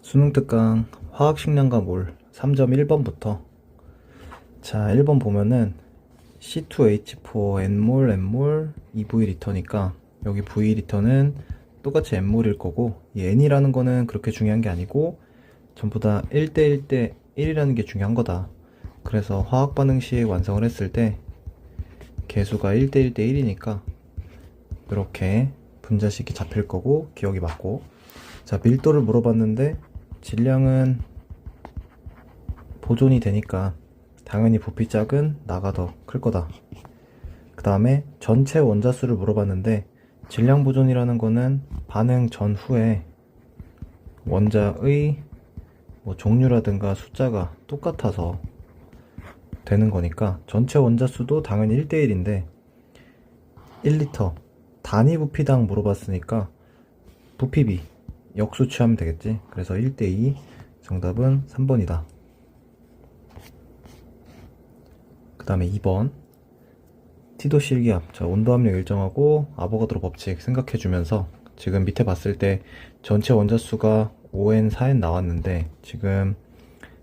수능 특강 화학식량과 몰 3.1번부터 자 1번 보면은 C2H4 N몰 N몰 2V리터니까 여기 V리터는 똑같이 N몰일 거고 이 N이라는 거는 그렇게 중요한 게 아니고 전부 다 1대 1대 1이라는 게 중요한 거다. 그래서 화학 반응식 완성을 했을 때 개수가 1대 1대 1이니까 이렇게 분자식이 잡힐 거고 기억이 맞고, 자 밀도를 물어봤는데 질량은 보존이 되니까 당연히 부피 짝은 나가 더 클 거다. 그 다음에 전체 원자수를 물어봤는데 질량 보존이라는 거는 반응 전후에 원자의 종류라든가 숫자가 똑같아서 되는 거니까 전체 원자수도 당연히 1대1인데 1리터 단위 부피당 물어봤으니까 부피비 역수 취하면 되겠지. 그래서 1대2, 정답은 3번이다. 그 다음에 2번 티도 실기압, 자 온도압력 일정하고 아보가드로 법칙 생각해주면서 지금 밑에 봤을 때 전체 원자수가 5N, 4N 나왔는데 지금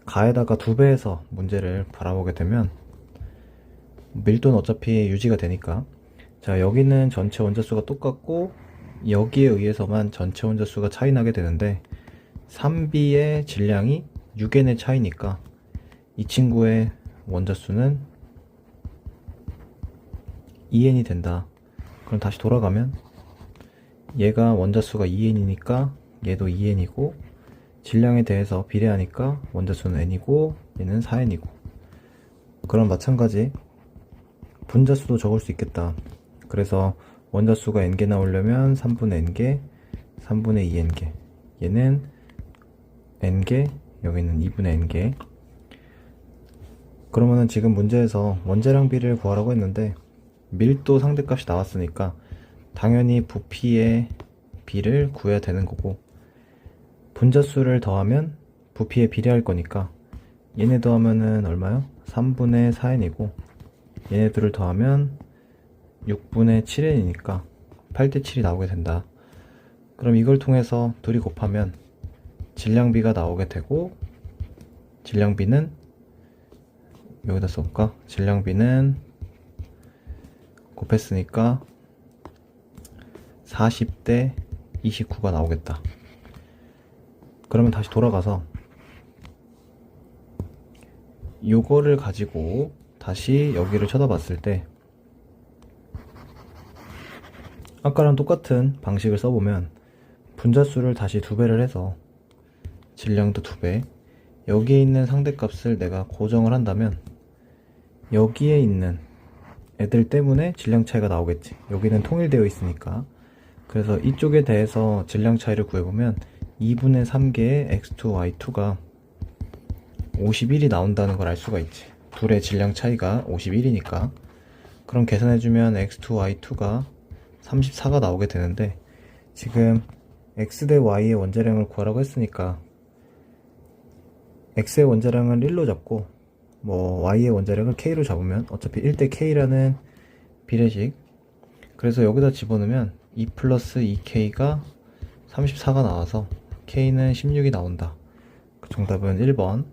가에다가 2배해서 문제를 바라보게 되면 밀도는 어차피 유지가 되니까, 자 여기는 전체 원자수가 똑같고 여기에 의해서만 전체 원자수가 차이 나게 되는데 3B의 질량이 6N의 차이니까 이 친구의 원자수는 2N이 된다. 그럼 다시 돌아가면 얘가 원자수가 2N이니까 얘도 2N이고 질량에 대해서 비례하니까 원자수는 N이고 얘는 4N이고, 그럼 마찬가지 분자수도 적을 수 있겠다. 그래서 원자수가 N개 나오려면 3분의 N개, 3분의 2N개, 얘는 N개, 여기는 2분의 N개. 그러면은 지금 문제에서 원자량 비를 구하라고 했는데 밀도 상대값이 나왔으니까 당연히 부피의 비를 구해야 되는 거고, 분자수를 더하면 부피에 비례할 거니까 얘네 더하면은 얼마요? 3분의 4n이고 얘네들을 더하면 6분의 7n이니까 8대 7이 나오게 된다. 그럼 이걸 통해서 둘이 곱하면 질량비가 나오게 되고, 질량비는 여기다 써볼까? 질량비는 곱했으니까 40대 29가 나오겠다. 그러면 다시 돌아가서 요거를 가지고 다시 여기를 쳐다봤을 때 아까랑 똑같은 방식을 써보면 분자수를 다시 2배를 해서 질량도 2배, 여기에 있는 상대값을 내가 고정을 한다면 여기에 있는 애들 때문에 질량 차이가 나오겠지. 여기는 통일되어 있으니까. 그래서 이쪽에 대해서 질량 차이를 구해보면 2분의 3개의 x2, y2가 51이 나온다는 걸 알 수가 있지. 둘의 질량 차이가 51이니까. 그럼 계산해주면 x2, y2가 34가 나오게 되는데, 지금 x 대 y의 원자량을 구하라고 했으니까 x의 원자량을 1로 잡고 y의 원자량을 k로 잡으면 어차피 1대 k라는 비례식, 그래서 여기다 집어넣으면 2 플러스 2k가 34가 나와서 k는 16이 나온다. 정답은 1번.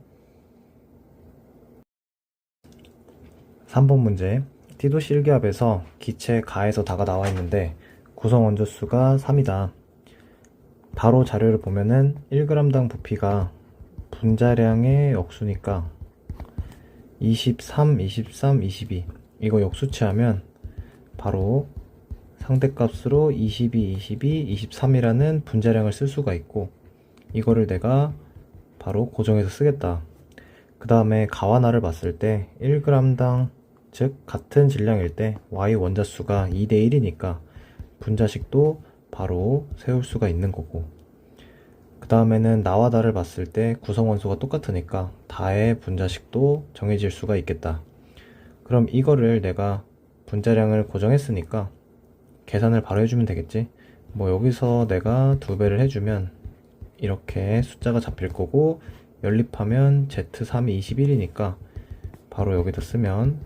3번 문제, 티도 실기압에서 기체 가에서 다가 나와 있는데 구성 원자수가 3이다. 바로 자료를 보면은 1g당 부피가 분자량의 역수니까 23, 23, 22, 이거 역수치하면 바로 상대값으로 22, 22, 23이라는 분자량을 쓸 수가 있고, 이거를 내가 바로 고정해서 쓰겠다. 그 다음에 가와 나를 봤을 때 1g당, 즉 같은 질량일 때 y 원자수가 2대 1이니까 분자식도 바로 세울 수가 있는 거고, 그 다음에는 나와 다를 봤을 때 구성원소가 똑같으니까 다의 분자식도 정해질 수가 있겠다. 그럼 이거를 내가 분자량을 고정했으니까 계산을 바로 해주면 되겠지. 여기서 내가 2배를 해주면 이렇게 숫자가 잡힐 거고, 연립하면 Z3이 21이니까 바로 여기다 쓰면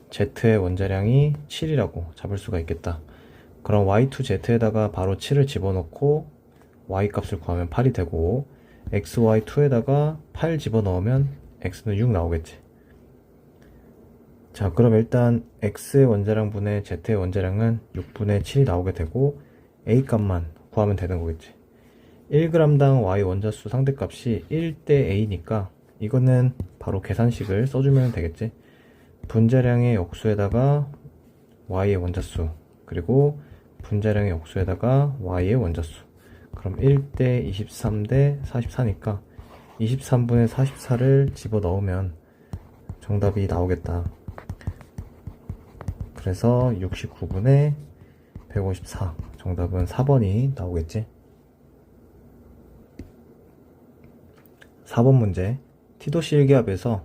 Z의 원자량이 7이라고 잡을 수가 있겠다. 그럼 Y2Z에다가 바로 7을 집어넣고 y 값을 구하면 8이 되고 xy2에다가 8 집어넣으면 x는 6 나오겠지. 자, 그럼 일단 x의 원자량분의 z의 원자량은 6분의 7이 나오게 되고 a 값만 구하면 되는 거겠지. 1g당 y 원자수 상대값이 1대 a니까 이거는 바로 계산식을 써주면 되겠지. 분자량의 역수에다가 y의 원자수, 그리고 분자량의 역수에다가 y의 원자수. 그럼 1대 23대 44니까 23분의 44를 집어넣으면 정답이 나오겠다. 그래서 69분의 154, 정답은 4번이 나오겠지. 4번 문제. 티도시 1기압에서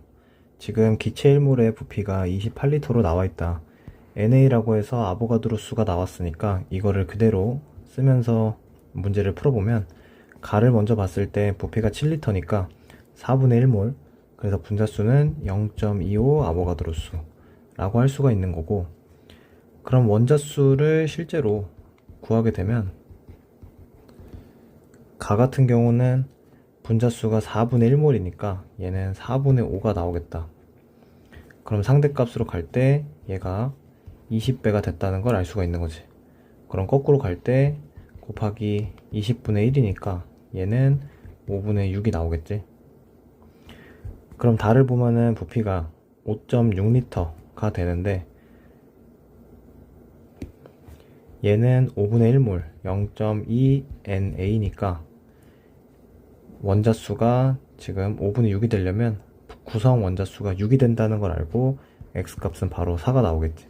지금 기체 1몰의 부피가 28리터로 나와있다. NA라고 해서 아보가드로 수가 나왔으니까 이거를 그대로 쓰면서 문제를 풀어보면, 가를 먼저 봤을 때 부피가 7리터니까 4분의 1몰, 그래서 분자수는 0.25 아보가드로 수라고 할 수가 있는 거고, 그럼 원자수를 실제로 구하게 되면 가 같은 경우는 분자수가 4분의 1몰이니까 얘는 4분의 5가 나오겠다. 그럼 상대값으로 갈 때 얘가 20배가 됐다는 걸 알 수가 있는 거지. 그럼 거꾸로 갈 때 곱하기 20분의 1이니까 얘는 5분의 6이 나오겠지. 그럼 달을 보면은 부피가 5.6리터가 되는데 얘는 5분의 1몰 0.2NA니까 원자수가 지금 5분의 6이 되려면 구성 원자수가 6이 된다는 걸 알고 x값은 바로 4가 나오겠지.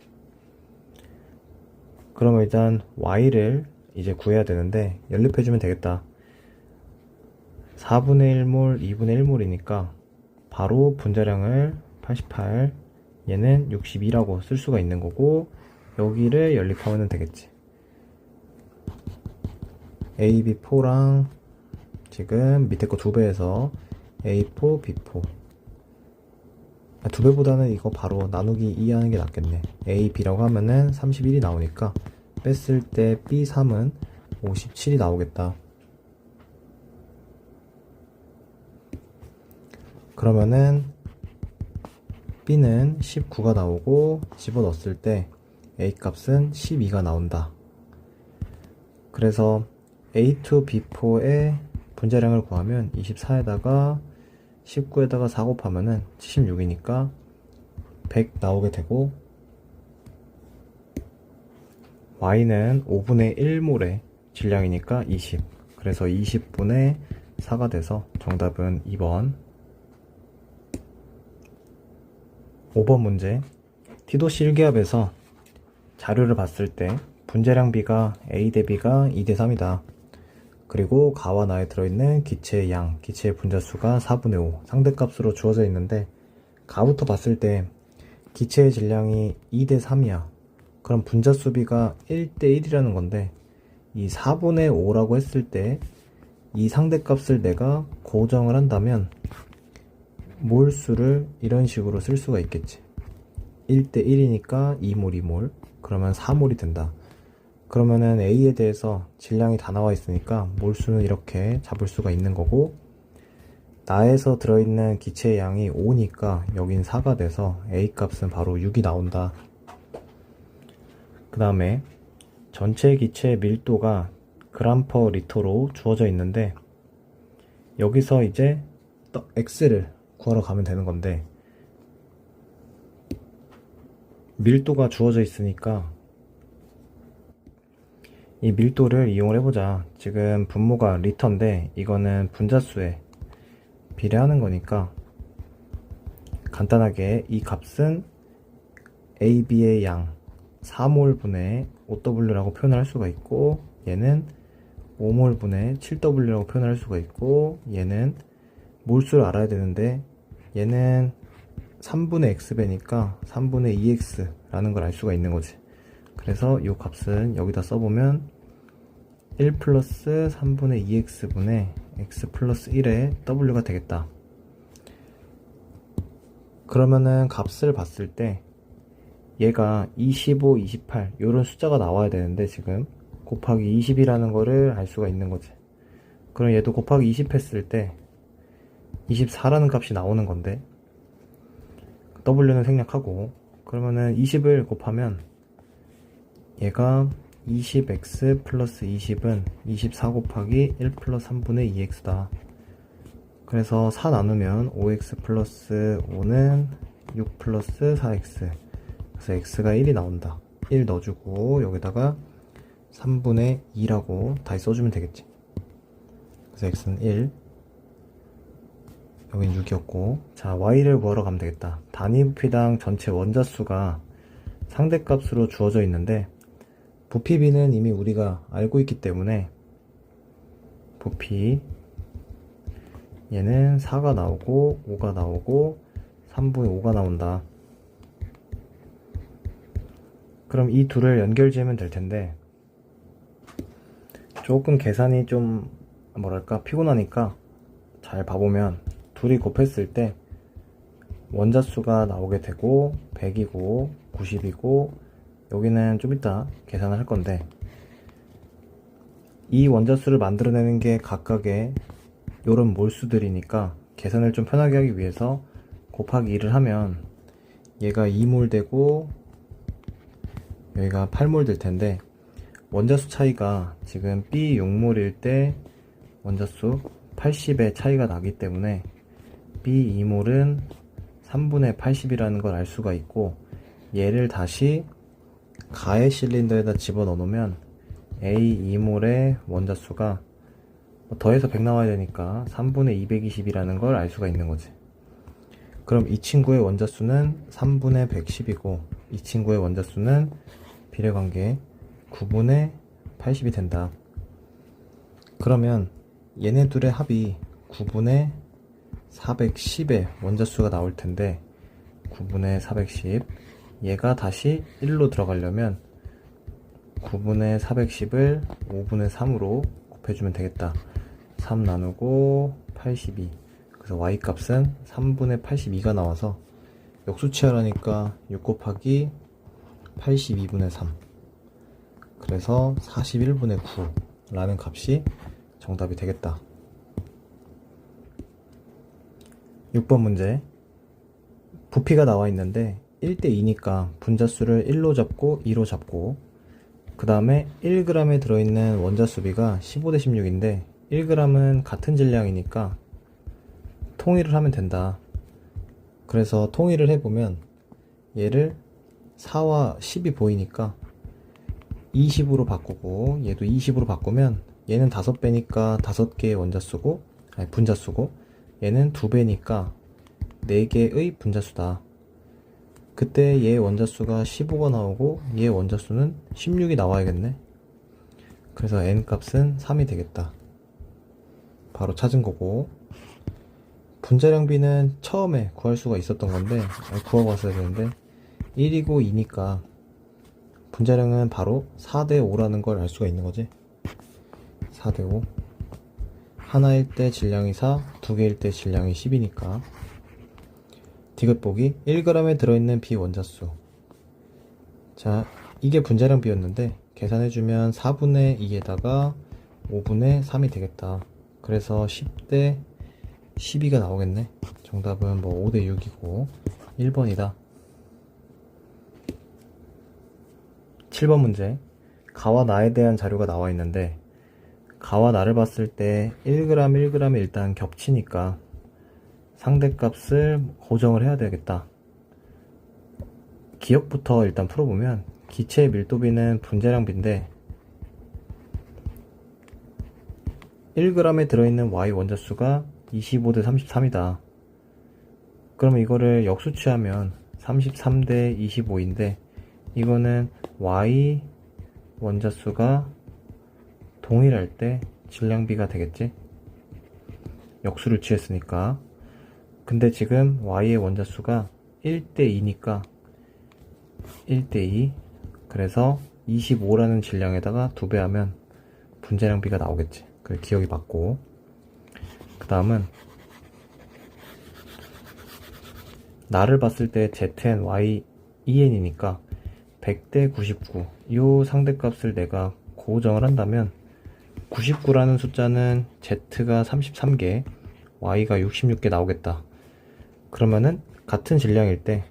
그러면 일단 y를 이제 구해야 되는데 연립해주면 되겠다. 4분의 1몰 2분의 1몰이니까 바로 분자량을 88, 얘는 62라고 쓸 수가 있는 거고, 여기를 연립하면 되겠지. AB4랑 지금 밑에 거 2배에서 A4, B4, 2배보다는 이거 바로 나누기 2 하는 게 낫겠네. A, B라고 하면은 31이 나오니까 뺐을 때 B3은 57이 나오겠다. 그러면은 B는 19가 나오고 집어넣었을 때 A 값은 12가 나온다. 그래서 A2, B4의 분자량을 구하면 24에다가 19에다가 4 곱하면은 76이니까 100 나오게 되고, Y는 5분의 1몰의 질량이니까 20. 그래서 20분의 4가 돼서 정답은 2번. 5번 문제. 티도시 1기압에서 자료를 봤을 때 분자량 B가 A 대 B가 2 대 3이다. 그리고 가와 나에 들어있는 기체의 양, 기체의 분자수가 4분의 5 상대값으로 주어져 있는데, 가부터 봤을 때 기체의 질량이 2 대 3이야. 그럼 분자수 B가 1 대 1이라는 건데, 이 4분의 5라고 했을 때 이 상대값을 내가 고정을 한다면 몰수를 이런 식으로 쓸 수가 있겠지. 1 대 1이니까 2몰 2몰, 그러면 4몰이 된다. 그러면은 A에 대해서 질량이 다 나와 있으니까 몰수는 이렇게 잡을 수가 있는 거고, 나에서 들어있는 기체의 양이 5니까 여긴 4가 돼서 A 값은 바로 6이 나온다. 그 다음에 전체 기체의 밀도가 그램 퍼 리터로 주어져 있는데, 여기서 이제 X를 구하러 가면 되는 건데, 밀도가 주어져 있으니까 이 밀도를 이용을 해보자. 지금 분모가 리터인데 이거는 분자수에 비례하는 거니까 간단하게 이 값은 AB의 양 4몰 분의 5W라고 표현을 할 수가 있고, 얘는 5몰 분의 7W라고 표현을 할 수가 있고, 얘는 몰수를 알아야 되는데 얘는 3분의 x배니까 3분의 2x라는 걸 알 수가 있는 거지. 그래서 이 값은 여기다 써보면 1 플러스 3분의 2x분의 x 플러스 1의 w가 되겠다. 그러면은 값을 봤을 때 얘가 25, 28 요런 숫자가 나와야 되는데 지금 곱하기 20이라는 거를 알 수가 있는 거지. 그럼 얘도 곱하기 20 했을 때 24라는 값이 나오는 건데 W는 생략하고, 그러면은 20을 곱하면 얘가 20x 플러스 20은 24 곱하기 1 플러스 3분의 2x다. 그래서 4 나누면 5x 플러스 5는 6 플러스 4x. 그래서 x가 1이 나온다. 1 넣어주고 여기다가 3분의 2라고 다시 써주면 되겠지. 그래서 x는 1, 여긴 6이었고, 자 y를 구하러 가면 되겠다. 단위 부피당 전체 원자수가 상대값으로 주어져 있는데 부피 b는 이미 우리가 알고 있기 때문에 부피 얘는 4가 나오고 5가 나오고 3분의 5가 나온다. 그럼 이 둘을 연결지으면 될 텐데 조금 계산이 좀 뭐랄까 피곤하니까 잘 봐보면 둘이 곱했을 때 원자수가 나오게 되고 100이고 90이고, 여기는 좀 이따 계산을 할 건데 이 원자수를 만들어내는 게 각각의 요런 몰수들이니까 계산을 좀 편하게 하기 위해서 곱하기 2를 하면 얘가 2몰 되고 여기가 8몰 될 텐데, 원자수 차이가 지금 B 6몰일 때 원자수 80의 차이가 나기 때문에 B 2몰은 3분의 80이라는 걸 알 수가 있고, 얘를 다시 가해 실린더에다 집어넣어 놓으면 A 2몰의 원자수가 더해서 100 나와야 되니까 3분의 220이라는 걸 알 수가 있는 거지. 그럼 이 친구의 원자수는 3분의 110이고 이 친구의 원자수는 비례관계 9분의 80이 된다. 그러면 얘네 둘의 합이 9분의 410의 원자수가 나올 텐데 9분의 410, 얘가 다시 1로 들어가려면 9분의 410을 5분의 3으로 곱해주면 되겠다. 3 나누고 82. 그래서 y 값은 3분의 82가 나와서 역수치하라니까 6 곱하기 82분의 3. 그래서 41분의 9 라는 값이 정답이 되겠다. 6번 문제. 부피가 나와 있는데 1대2니까 분자수를 1로 잡고 2로 잡고, 그 다음에 1g에 들어있는 원자수비가 15대 16인데 1g은 같은 질량이니까 통일을 하면 된다. 그래서 통일을 해보면 얘를 4와 10이 보이니까 20으로 바꾸고 얘도 20으로 바꾸면 얘는 5배니까 5개의 원자수고, 아니 분자수고, 얘는 2배니까 4개의 분자수다. 그때 얘 원자수가 15가 나오고 얘 원자수는 16이 나와야겠네. 그래서 n 값은 3이 되겠다. 바로 찾은 거고, 분자량 B는 처음에 구할 수가 있었던 건데 구하고 왔어야 되는데 1이고 2니까 분자량은 바로 4대 5라는 걸 알 수가 있는 거지. 4대 5. 하나일 때 질량이 4, 두 개일 때 질량이 10이니까 디귿 보기 1g에 들어있는 B 원자수. 자, 이게 분자량 B였는데 계산해주면 4분의 2에다가 5분의 3이 되겠다. 그래서 10대 12가 나오겠네. 정답은 뭐 5대 6이고 1번이다. 7번 문제. 가와 나에 대한 자료가 나와 있는데 가와 나를 봤을 때 1g 1g이 일단 겹치니까 상대값을 고정을 해야 되겠다. 기억부터 일단 풀어보면 기체의 밀도비는 분자량 B인데 1g에 들어있는 Y 원자수가 25대 33이다. 그러면 이거를 역수치하면 33대 25인데 이거는 Y 원자수가 동일할 때 질량 B가 되겠지? 역수를 취했으니까. 근데 지금 Y의 원자수가 1대 2니까 1대 2. 그래서 25라는 질량에다가 2배 하면 분자량 B가 나오겠지. 그 기억이 맞고. 그 다음은 나를 봤을 때 ZN, Y, EN이니까 100대 99 이 상대값을 내가 고정을 한다면 99라는 숫자는 Z가 33개, Y가 66개 나오겠다. 그러면은 같은 질량일 때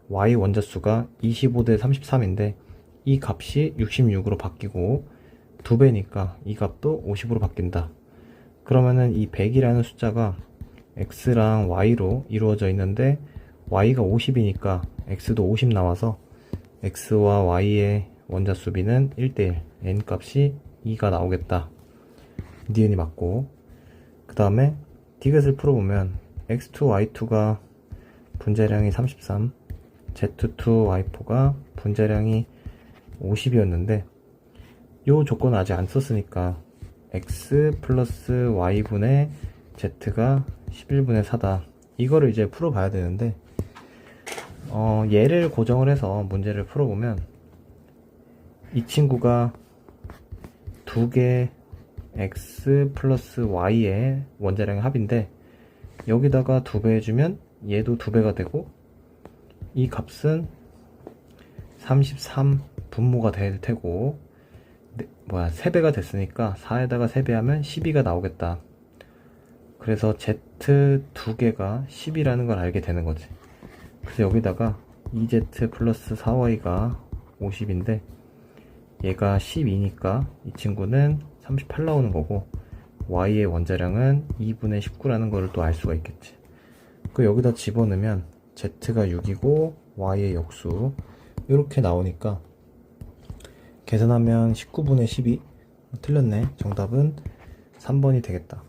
Y 원자수가 25대 33인데 이 값이 66으로 바뀌고 2배니까 이 값도 50으로 바뀐다. 그러면은 이 100이라는 숫자가 X랑 Y로 이루어져 있는데 Y가 50이니까 X도 50 나와서 X와 Y의 원자수비는 1대1, N 값이 2가 나오겠다. 니은이 맞고, 그 다음에 디귿을 풀어보면 X2, Y2가 분자량이 33, Z2, Y4가 분자량이 50이었는데 요 조건을 아직 안 썼으니까 X 플러스 Y분의 Z가 11분의 4다. 이거를 이제 풀어봐야 되는데 얘를 고정을 해서 문제를 풀어보면 이 친구가 두 개 X 플러스 Y의 원자량의 합인데 여기다가 2배 해주면 얘도 2배가 되고 이 값은 33 분모가 될 테고 3배가 됐으니까 4에다가 3배하면 12가 나오겠다. 그래서 Z 2개가 10이라는 걸 알게 되는 거지. 그래서 여기다가 2Z 플러스 4Y가 50인데 얘가 12니까 이 친구는 38 나오는 거고 Y의 원자량은 2분의 19라는 거를 또 알 수가 있겠지. 그 여기다 집어넣으면 Z가 6이고 Y의 역수 이렇게 나오니까 계산하면 19분의 12 틀렸네. 정답은 3번이 되겠다.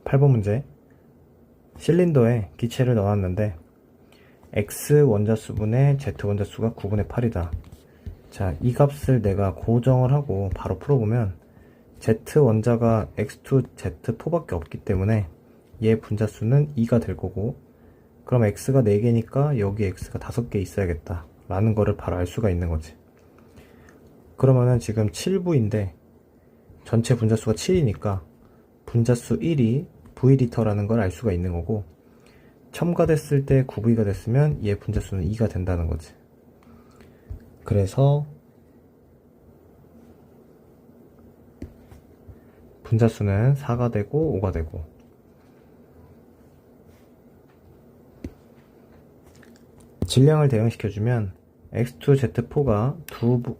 8번 문제. 실린더에 기체를 넣어놨는데 X 원자수분의 Z 원자수가 9분의 8이다. 자, 이 값을 내가 고정을 하고 바로 풀어보면 Z 원자가 X2, Z4밖에 없기 때문에 얘 분자수는 2가 될 거고, 그럼 X가 4개니까 여기 X가 5개 있어야겠다 라는 거를 바로 알 수가 있는 거지. 그러면은 지금 7부인데 전체 분자수가 7이니까 분자수 1이 V리터라는 걸 알 수가 있는 거고, 첨가됐을 때 9V가 됐으면 얘 분자수는 2가 된다는 거지. 그래서 분자수는 4가 되고 5가 되고, 질량을 대응시켜주면 X2, Z4가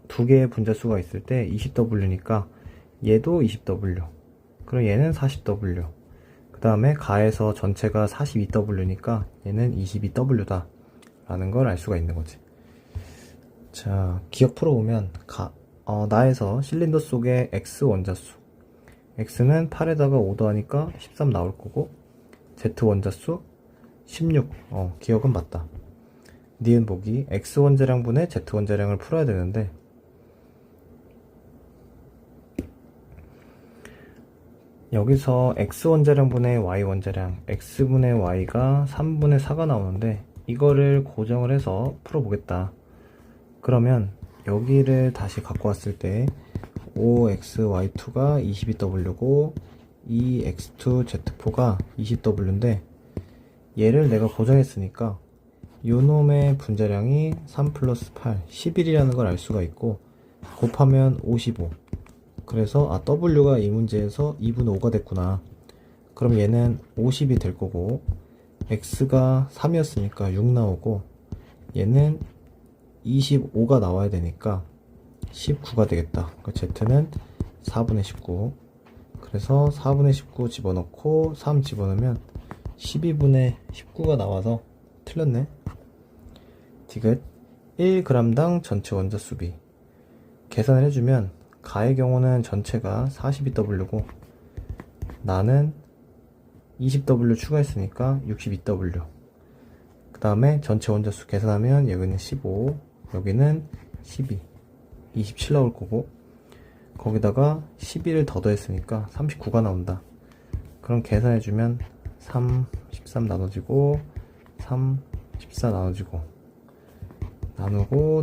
두 개의 분자수가 있을 때 20W니까 얘도 20W, 그럼 얘는 40W, 그 다음에 가해서 전체가 42W니까 얘는 22W다 라는 걸 알 수가 있는 거지. 자, 기억 풀어보면 나에서 실린더 속에 X 원자수, X는 8에다가 5 더하니까 13 나올 거고, Z 원자수 16, 기억은 맞다. 니은 보기 X 원자량분의 Z 원자량을 풀어야 되는데 여기서 X 원자량분의 Y 원자량, X분의 Y가 3분의 4가 나오는데 이거를 고정을 해서 풀어보겠다. 그러면 여기를 다시 갖고 왔을 때 5XY2가 22W고 2X2Z4가 20W인데 얘를 내가 고정했으니까 요놈의 분자량이 3 플러스 8, 11이라는 걸 알 수가 있고, 곱하면 55. 그래서 W가 이 문제에서 2분의 5가 됐구나. 그럼 얘는 50이 될 거고, X가 3이었으니까 6 나오고, 얘는 25가 나와야 되니까 19가 되겠다. Z는 4분의 19. 그래서 4분의 19 집어넣고 3 집어넣으면 12분의 19가 나와서 틀렸네. 디귿 1g당 전체 원자수비 계산을 해주면 가의 경우는 전체가 42W고 나는 20W 추가했으니까 62W, 그 다음에 전체 원자수 계산하면 여기는 15, 여기는 12, 27 나올 거고, 거기다가 12를 더 더했으니까 39가 나온다. 그럼 계산해주면 3, 13 나눠지고 3, 14 나눠지고 나누고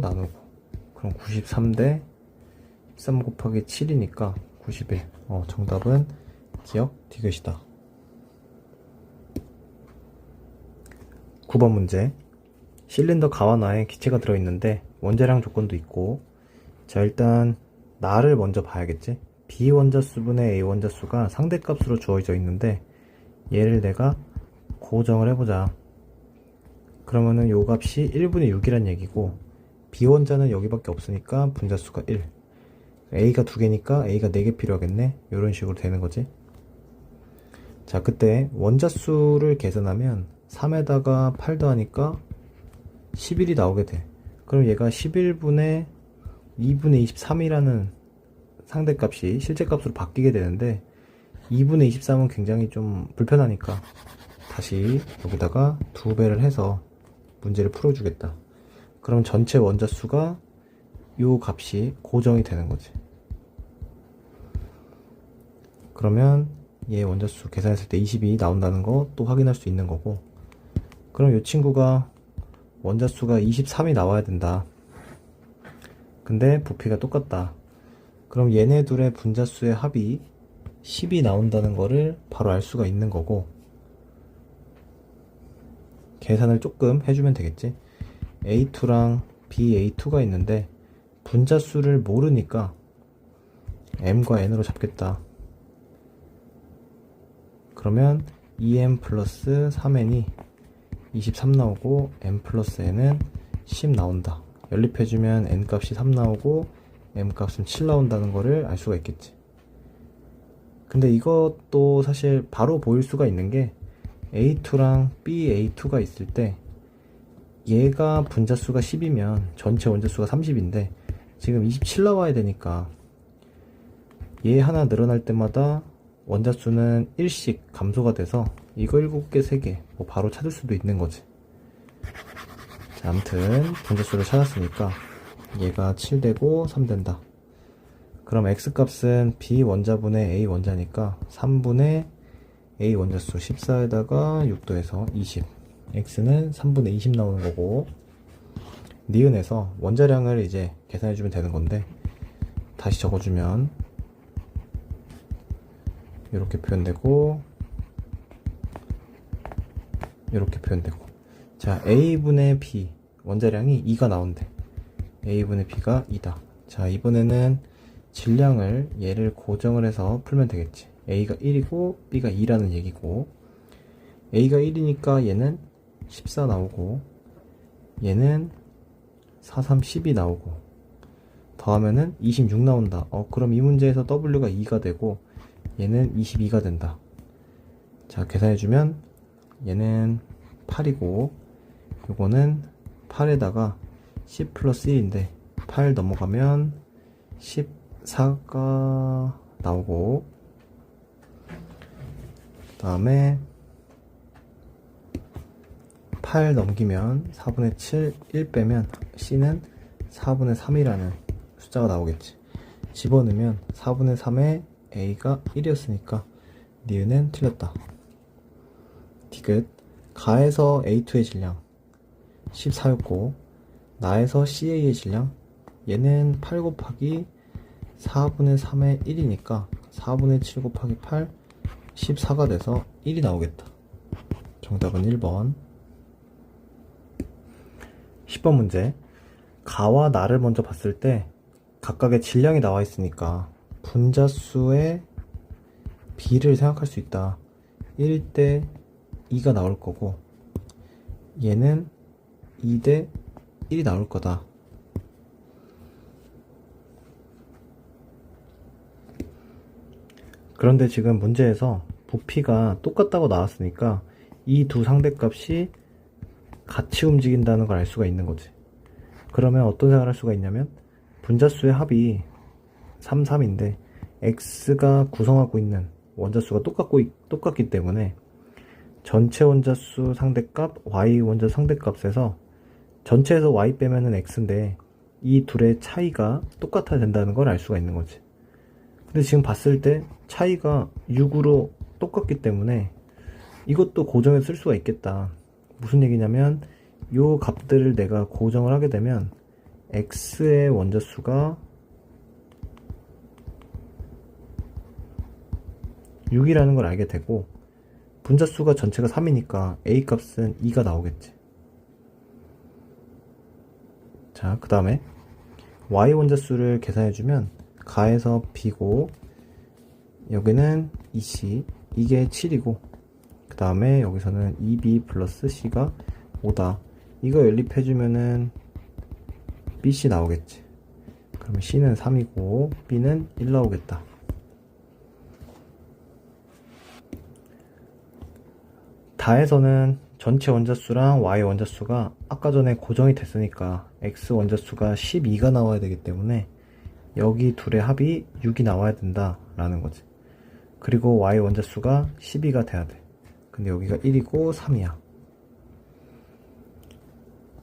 그럼 93대 13 곱하기 7이니까 91. 정답은 기억 디귿이다. 9번 문제. 실린더 가완화에 기체가 들어있는데 원자량 조건도 있고, 자, 일단 나를 먼저 봐야겠지. B 원자수분의 A 원자수가 상대값으로 주어져 있는데 얘를 내가 고정을 해보자. 그러면은 요 값이 1분의 6이란 얘기고 B 원자는 여기밖에 없으니까 분자수가 1. A가 2개니까 A가 4개 필요하겠네. 요런 식으로 되는 거지. 자, 그때 원자수를 계산하면 3에다가 8 더하니까 11이 나오게 돼. 그럼 얘가 11분의 2분의 23이라는 상대값이 실제값으로 바뀌게 되는데 2분의 23은 굉장히 좀 불편하니까 다시 여기다가 2배를 해서 문제를 풀어주겠다. 그럼 전체 원자수가 요 값이 고정이 되는 거지. 그러면 얘 원자수 계산했을 때 22 나온다는 거 또 확인할 수 있는 거고, 그럼 이 친구가 원자수가 23이 나와야 된다. 근데 부피가 똑같다. 그럼 얘네 둘의 분자수의 합이 10이 나온다는 거를 바로 알 수가 있는 거고, 계산을 조금 해주면 되겠지. A2랑 BA2가 있는데 분자수를 모르니까 M과 N으로 잡겠다. 그러면 2M 플러스 3N이 23 나오고 M 플러스 N은 10 나온다. 연립해주면 N 값이 3 나오고 M 값은 7 나온다는 거를 알 수가 있겠지. 근데 이것도 사실 바로 보일 수가 있는 게 A2랑 BA2가 있을 때 얘가 분자수가 10이면 전체 원자수가 30인데 지금 27 나와야 되니까 얘 하나 늘어날 때마다 원자수는 1씩 감소가 돼서 이거 7개, 3개 뭐 바로 찾을 수도 있는 거지. 자, 아무튼 분자수를 찾았으니까 얘가 7 되고 3 된다. 그럼 X값은 B 원자분의 A 원자니까 3분의 A 원자수 14에다가 6 더해서 20. X는 3분의 20 나오는 거고, 니은에서 원자량을 이제 계산해주면 되는 건데 다시 적어주면 이렇게 표현되고 이렇게 표현되고. 자, A분의 B 원자량이 2가 나온대. A분의 B가 2다. 자, 이번에는 질량을 얘를 고정을 해서 풀면 되겠지. A가 1이고 B가 2라는 얘기고, A가 1이니까 얘는 14 나오고 얘는 4, 3, 10이 나오고 더하면은 26 나온다. 그럼 이 문제에서 W가 2가 되고 얘는 22가 된다. 자, 계산해주면 얘는 8이고 요거는 8에다가 10 플러스 1인데 8 넘어가면 14가 나오고, 그 다음에 8 넘기면 4분의 7, 1 빼면 C는 4분의 3이라는 숫자가 나오겠지. 집어넣으면 4분의 3에 A가 1이었으니까 니은은 틀렸다. 디귿. 가에서 A2의 질량 14였고 나에서 CA의 질량 얘는 8 곱하기 4분의 3의 1이니까 4분의 7 곱하기 8 14가 돼서 1이 나오겠다. 정답은 1번. 10번 문제. 가와 나를 먼저 봤을 때 각각의 질량이 나와 있으니까 분자수의 B를 생각할 수 있다. 1일 때 2가 나올 거고 얘는 2 대 1이 나올 거다. 그런데 지금 문제에서 부피가 똑같다고 나왔으니까 이 두 상대값이 같이 움직인다는 걸 알 수가 있는 거지. 그러면 어떤 생각을 할 수가 있냐면 분자수의 합이 3, 3인데 X가 구성하고 있는 원자수가 똑같기 때문에 전체 원자수 상대값, Y 원자수 상대값에서 전체에서 Y 빼면은 X인데 이 둘의 차이가 똑같아야 된다는 걸 알 수가 있는 거지. 근데 지금 봤을 때 차이가 6으로 똑같기 때문에 이것도 고정해서 쓸 수가 있겠다. 무슨 얘기냐면 요 값들을 내가 고정을 하게 되면 X의 원자수가 6이라는 걸 알게 되고 분자수가 전체가 3이니까 A 값은 2가 나오겠지. 자, 그 다음에 Y 원자수를 계산해주면 가에서 b고 여기는 2c, 이게 7이고 그 다음에 여기서는 2b 플러스 c가 5다. 이거 연립해주면은 bc 나오겠지. 그러면 c는 3이고 b는 1 나오겠다. 다에서는 전체 원자수랑 y 원자수가 아까 전에 고정이 됐으니까 x 원자수가 12가 나와야 되기 때문에 여기 둘의 합이 6이 나와야 된다 라는 거지. 그리고 y 원자수가 12가 돼야 돼. 근데 여기가 1이고 3이야.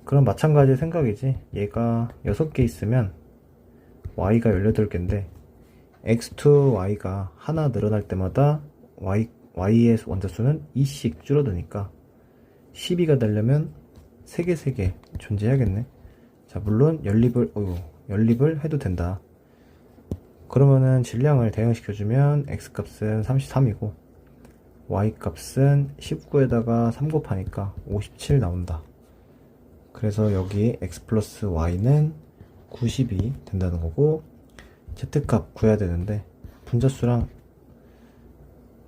그럼 마찬가지 생각이지. 얘가 6개 있으면 y가 18개인데 x2 y가 하나 늘어날 때마다 y의 원자수는 2씩 줄어드니까 12가 되려면 3개 존재해야겠네. 자, 물론 연립을 해도 된다. 그러면은 질량을 대응시켜주면 x 값은 33이고 y 값은 19에다가 3 곱하니까 57 나온다. 그래서 여기 x 플러스 y는 90이 된다는 거고, z 값 구해야 되는데 분자수랑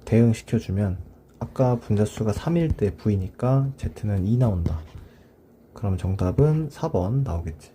대응시켜주면 아까 분자수가 3일 때 v니까 z는 2 나온다. 그럼 정답은 4번 나오겠지.